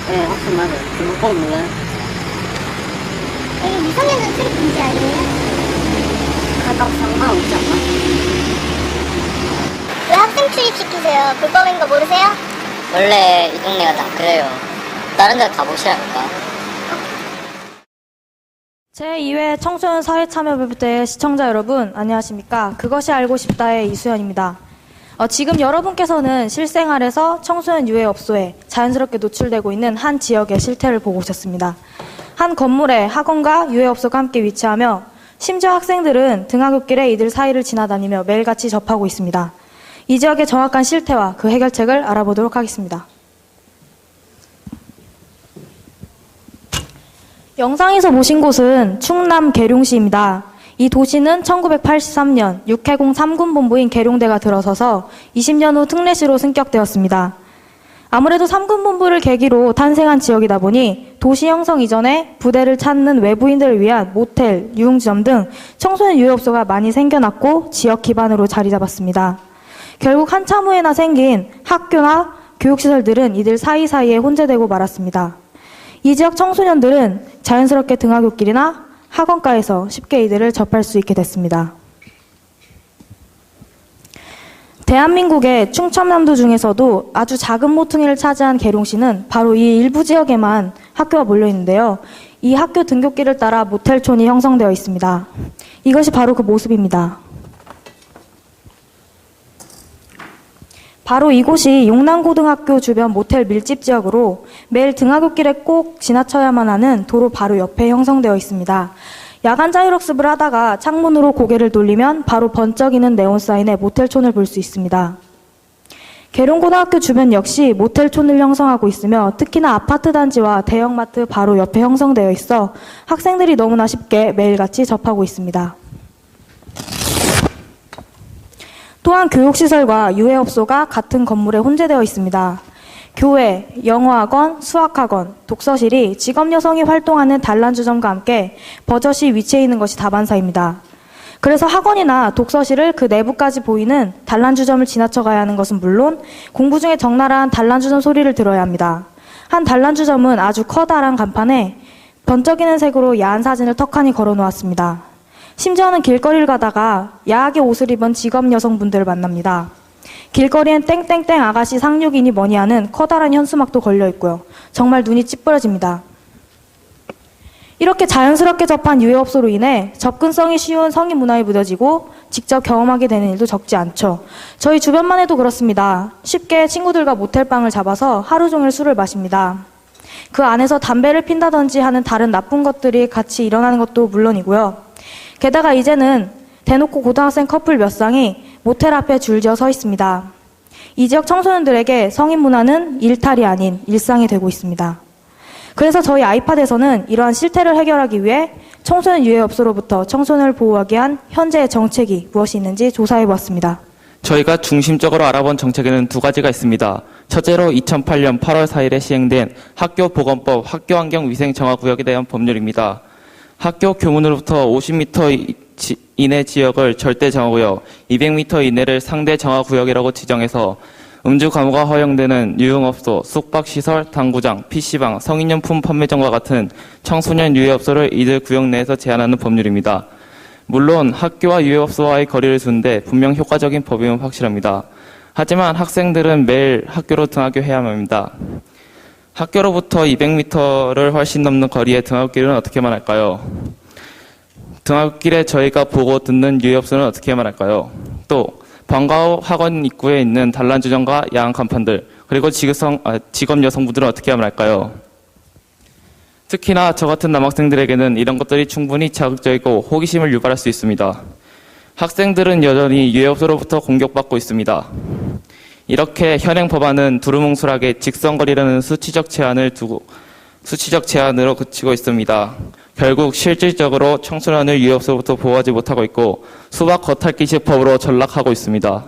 네, 확실히 맞아요. 지금 꼭 몰라요. 이게 미성년자 출입 금지 아니에요? 가격 상관없지 않나? 왜 학생 출입시키세요? 불법인 거 모르세요? 원래 이 동네가 다 그래요. 다른 데 가보시라니까. 제2회 청소년 사회참여부대 시청자 여러분, 안녕하십니까. 그것이 알고 싶다의 이수연입니다. 지금 여러분께서는 실생활에서 청소년 유해업소에 자연스럽게 노출되고 있는 한 지역의 실태를 보고 오셨습니다. 한 건물에 학원과 유해업소가 함께 위치하며 심지어 학생들은 등하굣길에 이들 사이를 지나다니며 매일같이 접하고 있습니다. 이 지역의 정확한 실태와 그 해결책을 알아보도록 하겠습니다. 영상에서 보신 곳은 충남 계룡시입니다. 이 도시는 1983년 6해공 3군 본부인 계룡대가 들어서서 20년 후 특례시로 승격되었습니다. 아무래도 3군 본부를 계기로 탄생한 지역이다 보니 도시 형성 이전에 부대를 찾는 외부인들을 위한 모텔, 유흥지점 등 청소년 유해업소가 많이 생겨났고 지역 기반으로 자리 잡았습니다. 결국 한참 후에나 생긴 학교나 교육시설들은 이들 사이사이에 혼재되고 말았습니다. 이 지역 청소년들은 자연스럽게 등하굣길이나 학원가에서 쉽게 이들을 접할 수 있게 됐습니다. 대한민국의 충청남도 중에서도 아주 작은 모퉁이를 차지한 계룡시는 바로 이 일부 지역에만 학교가 몰려 있는데요. 이 학교 등굣길을 따라 모텔촌이 형성되어 있습니다. 이것이 바로 그 모습입니다. 바로 이곳이 용남고등학교 주변 모텔 밀집 지역으로 매일 등하굣길에 꼭 지나쳐야만 하는 도로 바로 옆에 형성되어 있습니다. 야간 자율학습을 하다가 창문으로 고개를 돌리면 바로 번쩍이는 네온사인의 모텔촌을 볼 수 있습니다. 계룡고등학교 주변 역시 모텔촌을 형성하고 있으며 특히나 아파트 단지와 대형마트 바로 옆에 형성되어 있어 학생들이 너무나 쉽게 매일같이 접하고 있습니다. 또한 교육시설과 유해업소가 같은 건물에 혼재되어 있습니다. 교회, 영어학원, 수학학원, 독서실이 직업 여성이 활동하는 단란주점과 함께 버젓이 위치해 있는 것이 다반사입니다. 그래서 학원이나 독서실을 그 내부까지 보이는 단란주점을 지나쳐 가야 하는 것은 물론 공부 중에 적나라한 단란주점 소리를 들어야 합니다. 한 단란주점은 아주 커다란 간판에 번쩍이는 색으로 야한 사진을 턱하니 걸어 놓았습니다. 심지어는 길거리를 가다가 야하게 옷을 입은 직업 여성분들을 만납니다. 길거리엔 땡땡땡 아가씨 상륙이니 뭐니 하는 커다란 현수막도 걸려 있고요. 정말 눈이 찌푸려집니다. 이렇게 자연스럽게 접한 유해업소로 인해 접근성이 쉬운 성인 문화에 무뎌지고 직접 경험하게 되는 일도 적지 않죠. 저희 주변만 해도 그렇습니다. 쉽게 친구들과 모텔방을 잡아서 하루 종일 술을 마십니다. 그 안에서 담배를 핀다든지 하는 다른 나쁜 것들이 같이 일어나는 것도 물론이고요. 게다가 이제는 대놓고 고등학생 커플 몇 쌍이 모텔 앞에 줄지어 서 있습니다. 이 지역 청소년들에게 성인 문화는 일탈이 아닌 일상이 되고 있습니다. 그래서 저희 아이팟에서는 이러한 실태를 해결하기 위해 청소년 유해업소로부터 청소년을 보호하기 위한 현재의 정책이 무엇이 있는지 조사해보았습니다. 저희가 중심적으로 알아본 정책에는 두 가지가 있습니다. 첫째로 2008년 8월 4일에 시행된 학교보건법 학교환경위생정화구역에 대한 법률입니다. 학교 교문으로부터 50m 이내 지역을 절대 정화구역, 200m 이내를 상대 정화구역이라고 지정해서 음주 가무가 허용되는 유흥업소, 숙박시설, 당구장, PC방, 성인용품 판매점과 같은 청소년 유해업소를 이들 구역 내에서 제한하는 법률입니다. 물론 학교와 유해업소와의 거리를 두는데 분명 효과적인 법임은 확실합니다. 하지만 학생들은 매일 학교로 등하교해야만 합니다. 학교로부터 200m를 훨씬 넘는 거리의 등하굣길은 어떻게만 할까요? 등하굣길에 저희가 보고 듣는 유해업소는 어떻게만 할까요? 또 방과 후 학원 입구에 있는 단란주점과 야한 간판들, 그리고 직업 여성분들은 어떻게 하면 할까요? 특히나 저 같은 남학생들에게는 이런 것들이 충분히 자극적이고 호기심을 유발할 수 있습니다. 학생들은 여전히 유해업소로부터 공격받고 있습니다. 이렇게 현행 법안은 두루뭉술하게 직선거리라는 수치적 제한으로 그치고 있습니다. 결국 실질적으로 청소년을 유해업소로부터 보호하지 못하고 있고 수박 겉핥기식 법으로 전락하고 있습니다.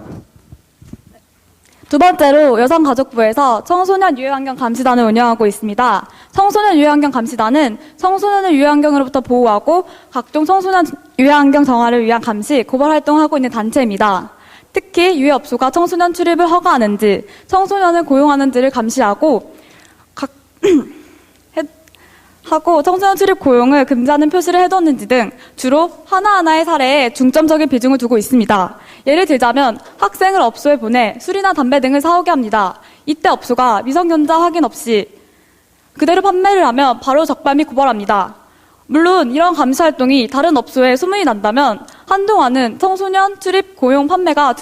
두 번째로 여성가족부에서 청소년 유해환경 감시단을 운영하고 있습니다. 청소년 유해환경 감시단은 청소년을 유해환경으로부터 보호하고 각종 청소년 유해환경 정화를 위한 감시, 고발 활동을 하고 있는 단체입니다. 특히 유해업소가 청소년 출입을 허가하는지, 청소년을 고용하는지를 감시하고 하고 청소년 출입 고용을 금지하는 표시를 해뒀는지 등 주로 하나하나의 사례에 중점적인 비중을 두고 있습니다. 예를 들자면 학생을 업소에 보내 술이나 담배 등을 사오게 합니다. 이때 업소가 미성년자 확인 없이 그대로 판매를 하면 바로 적발 및 고발합니다. 물론 이런 감시 활동이 다른 업소에 소문이 난다면 한동안은 청소년 출입 고용 판매가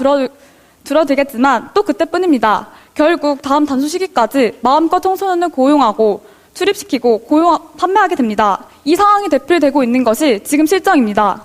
줄어들겠지만 또 그때뿐입니다. 결국 다음 단수 시기까지 마음껏 청소년을 고용하고 출입시키고 판매하게 됩니다. 이 상황이 되풀이되고 있는 것이 지금 실정입니다.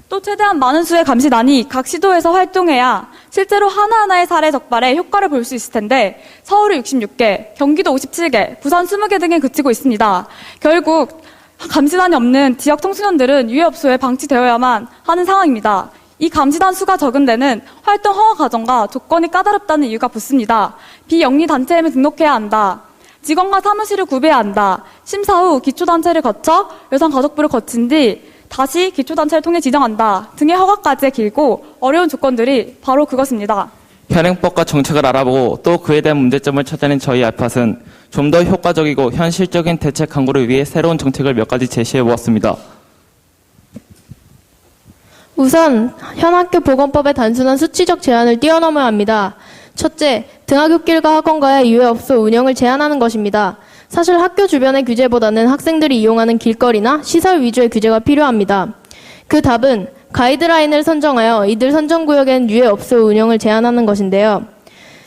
또 최대한 많은 수의 감시단이 각 시도에서 활동해야 실제로 하나하나의 사례 적발에 효과를 볼 수 있을 텐데 서울이 66개, 경기도 57개, 부산 20개 등에 그치고 있습니다. 결국 감시단이 없는 지역 청소년들은 유해업소에 방치되어야만 하는 상황입니다. 이 감시단 수가 적은 데는 활동 허가 과정과 조건이 까다롭다는 이유가 붙습니다. 비영리 단체임을 등록해야 한다. 직원과 사무실을 구비해야 한다. 심사 후 기초단체를 거쳐 여성가족부를 거친 뒤 다시 기초단체를 통해 지정한다. 등의 허가까지 길고 어려운 조건들이 바로 그것입니다. 현행법과 정책을 알아보고 또 그에 대한 문제점을 찾아낸 저희 알팟은 좀 더 효과적이고 현실적인 대책 강구를 위해 새로운 정책을 몇 가지 제시해 보았습니다. 우선 현 학교 보건법의 단순한 수치적 제한을 뛰어넘어야 합니다. 첫째, 등하굣길과 학원가의 유해업소 운영을 제한하는 것입니다. 사실 학교 주변의 규제보다는 학생들이 이용하는 길거리나 시설 위주의 규제가 필요합니다. 그 답은 가이드라인을 선정하여 이들 선정구역엔 유해업소 운영을 제한하는 것인데요.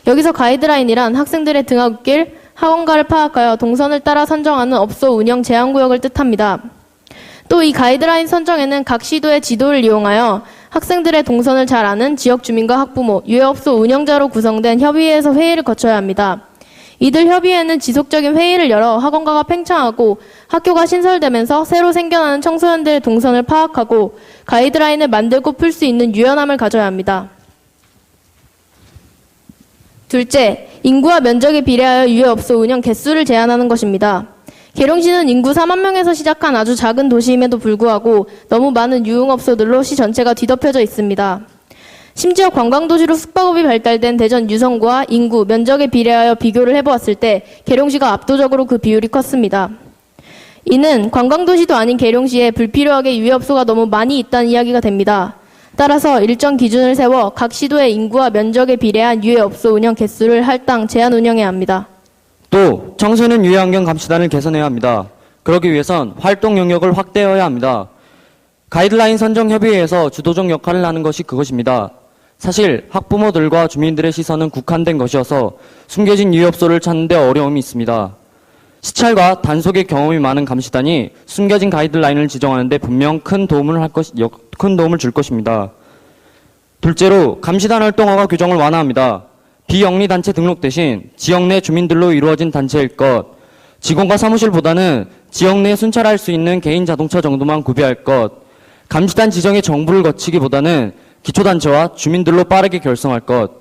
여기서 가이드라인이란 학생들의 등하굣길, 학원가를 파악하여 동선을 따라 선정하는 업소 운영 제한구역을 뜻합니다. 또 이 가이드라인 선정에는 각 시도의 지도를 이용하여 학생들의 동선을 잘 아는 지역 주민과 학부모, 유해업소 운영자로 구성된 협의회에서 회의를 거쳐야 합니다. 이들 협의회는 지속적인 회의를 열어 학원가가 팽창하고 학교가 신설되면서 새로 생겨나는 청소년들의 동선을 파악하고 가이드라인을 만들고 풀 수 있는 유연함을 가져야 합니다. 둘째, 인구와 면적에 비례하여 유해업소 운영 개수를 제한하는 것입니다. 계룡시는 인구 4만 명에서 시작한 아주 작은 도시임에도 불구하고 너무 많은 유흥업소들로 시 전체가 뒤덮여져 있습니다. 심지어 관광도시로 숙박업이 발달된 대전 유성구와 인구, 면적에 비례하여 비교를 해보았을 때 계룡시가 압도적으로 그 비율이 컸습니다. 이는 관광도시도 아닌 계룡시에 불필요하게 유해업소가 너무 많이 있다는 이야기가 됩니다. 따라서 일정 기준을 세워 각 시도의 인구와 면적에 비례한 유해업소 운영 개수를 할당 제한 운영해야 합니다. 또 청소년 유해환경 감시단을 개선해야 합니다. 그러기 위해선 활동 영역을 확대해야 합니다. 가이드라인 선정 협의회에서 주도적 역할을 하는 것이 그것입니다. 사실 학부모들과 주민들의 시선은 국한된 것이어서 숨겨진 유해업소를 찾는 데 어려움이 있습니다. 시찰과 단속의 경험이 많은 감시단이 숨겨진 가이드라인을 지정하는 데 분명 큰 도움을 줄 것입니다. 둘째로 감시단 활동 허가 규정을 완화합니다. 비영리단체 등록 대신 지역 내 주민들로 이루어진 단체일 것, 직원과 사무실보다는 지역 내에 순찰할 수 있는 개인 자동차 정도만 구비할 것, 감시단 지정의 정부를 거치기보다는 기초단체와 주민들로 빠르게 결성할 것,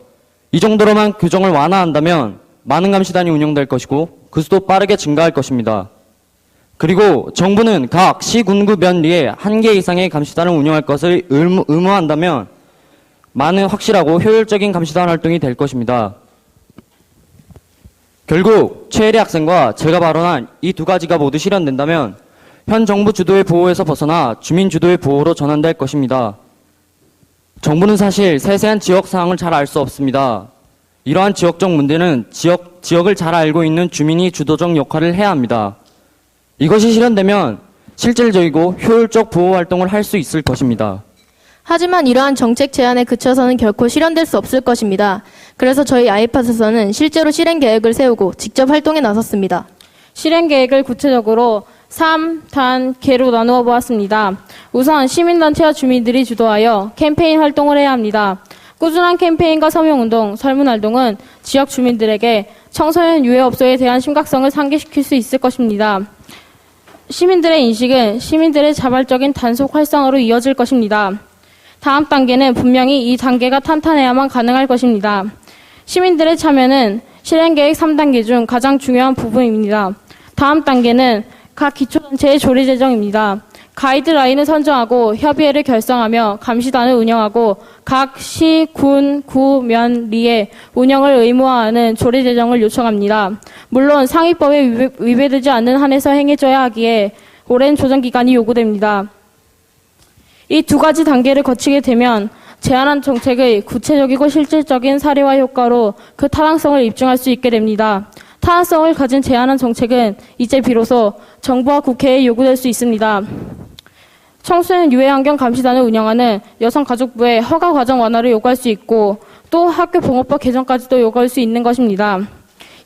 이 정도로만 규정을 완화한다면 많은 감시단이 운영될 것이고 그 수도 빠르게 증가할 것입니다. 그리고 정부는 각 시, 군구, 면리에 1개 이상의 감시단을 운영할 것을 의무한다면 많은 확실하고 효율적인 감시단 활동이 될 것입니다. 결국 최혜리 학생과 제가 발언한 이 두 가지가 모두 실현된다면 현 정부 주도의 보호에서 벗어나 주민 주도의 보호로 전환될 것입니다. 정부는 사실 세세한 지역 상황을 잘 알 수 없습니다. 이러한 지역적 문제는 지역을 잘 알고 있는 주민이 주도적 역할을 해야 합니다. 이것이 실현되면 실질적이고 효율적 보호 활동을 할 수 있을 것입니다. 하지만 이러한 정책 제안에 그쳐서는 결코 실현될 수 없을 것입니다. 그래서 저희 아이팟에서는 실제로 실행 계획을 세우고 직접 활동에 나섰습니다. 실행 계획을 구체적으로 3단계로 나누어 보았습니다. 우선 시민단체와 주민들이 주도하여 캠페인 활동을 해야 합니다. 꾸준한 캠페인과 서명운동, 설문활동은 지역 주민들에게 청소년 유해업소에 대한 심각성을 상기시킬 수 있을 것입니다. 시민들의 인식은 시민들의 자발적인 단속 활성화로 이어질 것입니다. 다음 단계는 분명히 이 단계가 탄탄해야만 가능할 것입니다. 시민들의 참여는 실행계획 3단계 중 가장 중요한 부분입니다. 다음 단계는 각 기초단체의 조리 제정입니다. 가이드라인을 선정하고 협의회를 결성하며 감시단을 운영하고 각 시, 군, 구, 면, 리의 운영을 의무화하는 조례 제정을 요청합니다. 물론 상위법에 위배되지 않는 한에서 행해져야 하기에 오랜 조정 기간이 요구됩니다. 이 두 가지 단계를 거치게 되면 제안한 정책의 구체적이고 실질적인 사례와 효과로 그 타당성을 입증할 수 있게 됩니다. 타당성을 가진 제안한 정책은 이제 비로소 정부와 국회에 요구될 수 있습니다. 청소년 유해환경 감시단을 운영하는 여성가족부의 허가 과정 완화를 요구할 수 있고 또 학교 봉업법 개정까지도 요구할 수 있는 것입니다.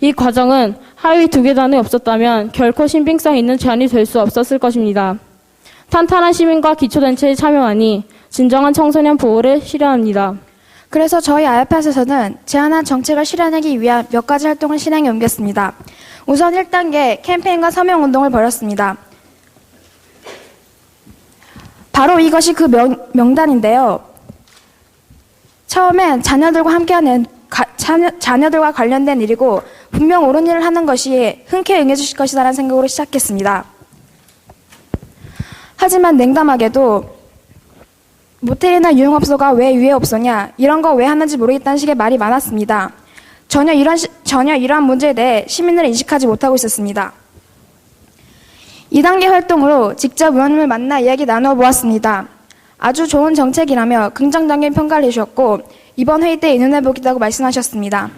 이 과정은 하위 두 계단이 없었다면 결코 신빙성 있는 제안이 될 수 없었을 것입니다. 탄탄한 시민과 기초단체의 참여만이 진정한 청소년 보호를 실현합니다. 그래서 저희 아이팟에서는 제안한 정책을 실현하기 위한 몇 가지 활동을 실행에 옮겼습니다. 우선 1단계 캠페인과 서명운동을 벌였습니다. 바로 이것이 그 명단인데요. 처음엔 자녀들과 관련된 일이고 분명 옳은 일을 하는 것이 흔쾌히 응해주실 것이라는 생각으로 시작했습니다. 하지만 냉담하게도 모텔이나 유흥업소가 왜 유해업소냐, 이런 거 왜 하는지 모르겠다는 식의 말이 많았습니다. 전혀 이러한 문제에 대해 시민들은 인식하지 못하고 있었습니다. 2단계 활동으로 직접 의원님을 만나 이야기 나누어 보았습니다. 아주 좋은 정책이라며 긍정적인 평가를 해주셨고 이번 회의 때 의논해보겠다고 말씀하셨습니다.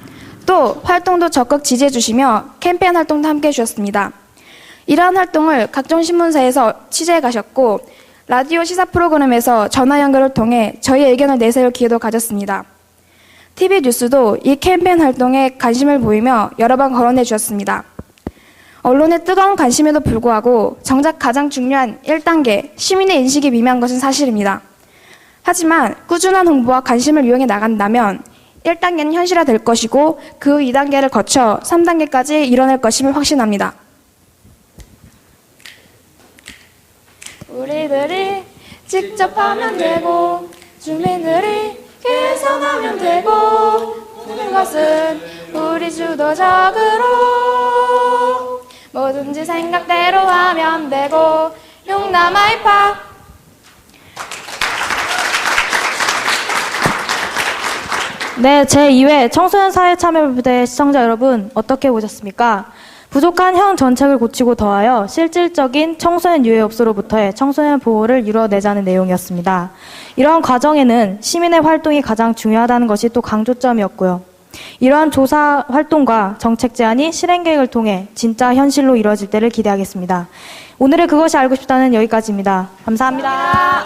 또 활동도 적극 지지해 주시며 캠페인 활동도 함께 해주셨습니다. 이러한 활동을 각종 신문사에서 취재해 가셨고 라디오 시사 프로그램에서 전화 연결을 통해 저희의 의견을 내세울 기회도 가졌습니다. TV 뉴스도 이 캠페인 활동에 관심을 보이며 여러 번 거론해 주셨습니다. 언론의 뜨거운 관심에도 불구하고 정작 가장 중요한 1단계 시민의 인식이 미미한 것은 사실입니다. 하지만 꾸준한 홍보와 관심을 이용해 나간다면 1단계는 현실화될 것이고 그 2단계를 거쳐 3단계까지 이뤄낼 것임을 확신합니다. 우리들이 직접 하면 되고 주민들이 개선하면 되고 모든 것은 우리 주도적으로 뭐든지 생각대로 하면 되고 용남 아이팟. 네, 제2회 청소년 사회참여부대 시청자 여러분 어떻게 보셨습니까? 부족한 현 정책을 고치고 더하여 실질적인 청소년 유해업소로부터의 청소년 보호를 이뤄내자는 내용이었습니다. 이러한 과정에는 시민의 활동이 가장 중요하다는 것이 또 강조점이었고요. 이러한 조사 활동과 정책 제안이 실행 계획을 통해 진짜 현실로 이루어질 때를 기대하겠습니다. 오늘의 그것이 알고 싶다는 여기까지입니다. 감사합니다.